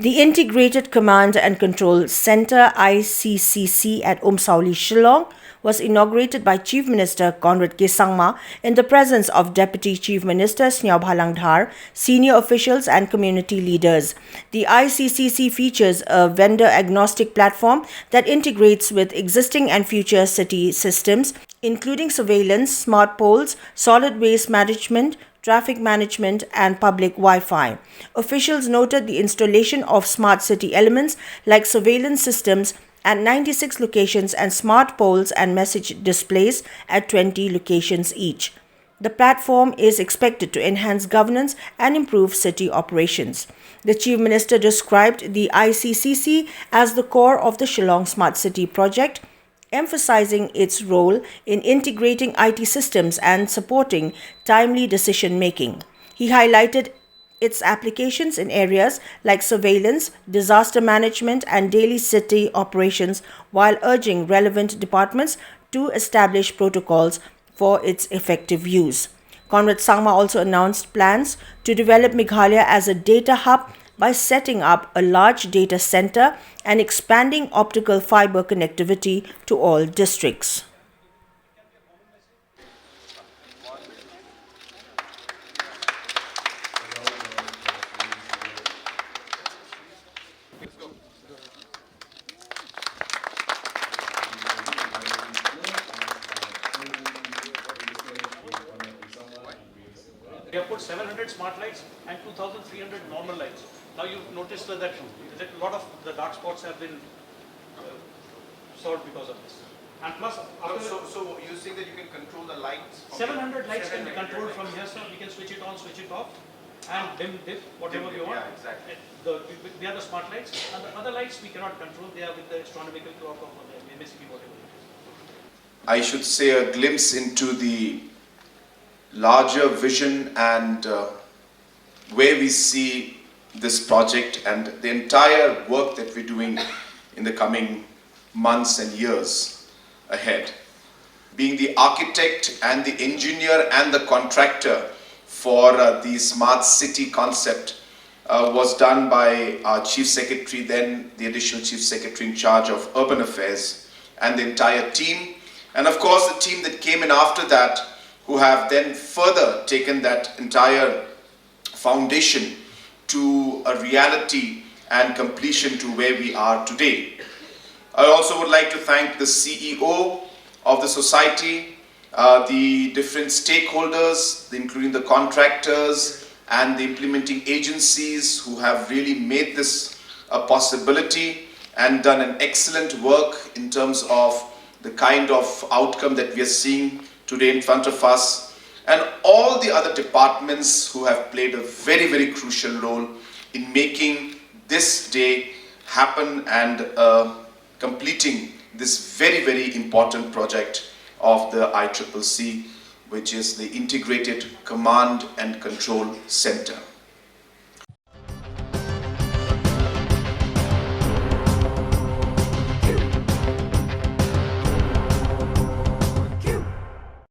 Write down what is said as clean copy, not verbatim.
The Integrated Command and Control Center ICCC at Umsawli, Shillong was inaugurated by Chief Minister Conrad K Sangma in the presence of Deputy Chief Minister Sniawbhalang Dhar, senior officials and community leaders. The ICCC features a vendor-agnostic platform that integrates with existing and future city systems, including surveillance, smart poles, solid waste management, traffic management and public Wi-Fi. Officials noted the installation of smart city elements like surveillance systems at 96 locations and smart poles and message displays at 20 locations each. The platform is expected to enhance governance and improve city operations. The Chief Minister described the ICCC as the core of the Shillong Smart City project, emphasizing its role in integrating IT systems and supporting timely decision-making. He highlighted its applications in areas like surveillance, disaster management and daily city operations while urging relevant departments to establish protocols for its effective use. Conrad Sangma also announced plans to develop Meghalaya as a data hub by setting up a large data center and expanding optical fiber connectivity to all districts. We have put 700 smart lights and 2,300 normal lights. Now you've noticed that a lot of the dark spots have been solved because of this. And plus, so you think that you can control the lights? 700 lights can be controlled from here, sir. We can switch it on, switch it off, and dim, whatever we want. Yeah, exactly. They are the smart lights, and the other lights we cannot control. They are with the astronomical clock of the MSP, whatever it is. I should say a glimpse into the larger vision and where we see this project and the entire work that we're doing in the coming months and years ahead. Being the architect and the engineer and the contractor for the smart city concept was done by our Chief Secretary, then the additional Chief Secretary in charge of Urban Affairs, and the entire team, and of course the team that came in after that, who have then further taken that entire foundation to a reality and completion to where we are today. I also would like to thank the CEO of the society, the different stakeholders, including the contractors and the implementing agencies who have really made this a possibility and done an excellent work in terms of the kind of outcome that we are seeing today in front of us, and all the other departments who have played a very, very crucial role in making this day happen and completing this very, very important project of the ICCC, which is the Integrated Command and Control Center.